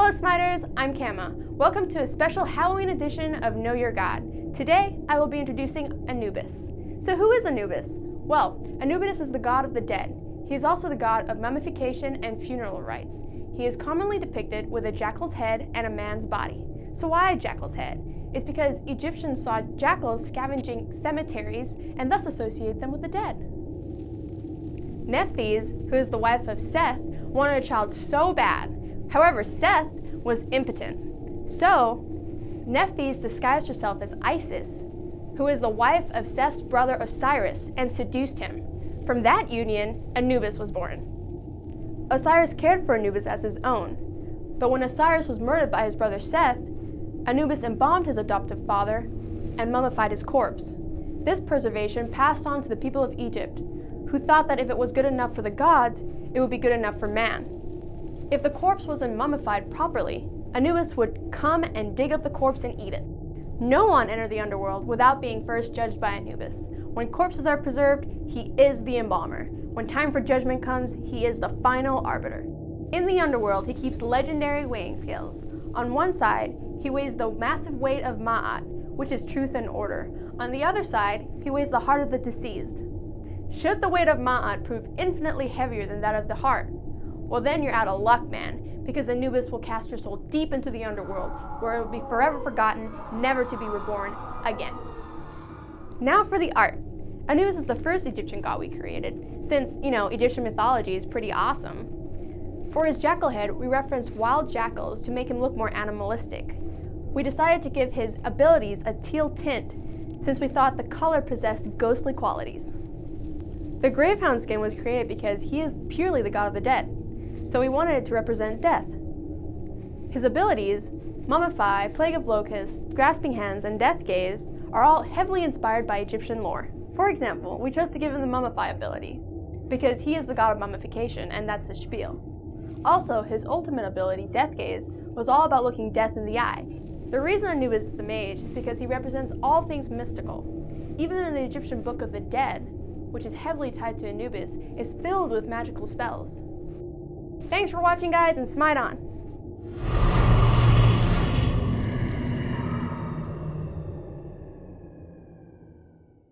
Hello Smiters, I'm Kama. Welcome to a special Halloween edition of Know Your God. Today, I will be introducing Anubis. So who is Anubis? Well, Anubis is the god of the dead. He is also the god of mummification and funeral rites. He is commonly depicted with a jackal's head and a man's body. So why a jackal's head? It's because Egyptians saw jackals scavenging cemeteries and thus associate them with the dead. Nephthys, who is the wife of Seth, wanted a child so bad. However, Seth was impotent. So, Nephthys disguised herself as Isis, who is the wife of Seth's brother Osiris, and seduced him. From that union, Anubis was born. Osiris cared for Anubis as his own, but when Osiris was murdered by his brother Seth, Anubis embalmed his adoptive father and mummified his corpse. This preservation passed on to the people of Egypt, who thought that if it was good enough for the gods, it would be good enough for man. If the corpse wasn't mummified properly, Anubis would come and dig up the corpse and eat it. No one entered the underworld without being first judged by Anubis. When corpses are preserved, he is the embalmer. When time for judgment comes, he is the final arbiter. In the underworld, he keeps legendary weighing scales. On one side, he weighs the massive weight of Ma'at, which is truth and order. On the other side, he weighs the heart of the deceased. Should the weight of Ma'at prove infinitely heavier than that of the heart, well then you're out of luck, man, because Anubis will cast your soul deep into the underworld, where it will be forever forgotten, never to be reborn again. Now for the art. Anubis is the first Egyptian god we created, since, Egyptian mythology is pretty awesome. For his jackal head, we referenced wild jackals to make him look more animalistic. We decided to give his abilities a teal tint, since we thought the color possessed ghostly qualities. The gravehound skin was created because he is purely the god of the dead, so we wanted it to represent death. His abilities, Mummify, Plague of Locusts, Grasping Hands, and Death Gaze, are all heavily inspired by Egyptian lore. For example, we chose to give him the Mummify ability, because he is the god of mummification, and that's his spiel. Also, his ultimate ability, Death Gaze, was all about looking death in the eye. The reason Anubis is a mage is because he represents all things mystical. Even in the Egyptian Book of the Dead, which is heavily tied to Anubis, is filled with magical spells. Thanks for watching, guys, and smite on!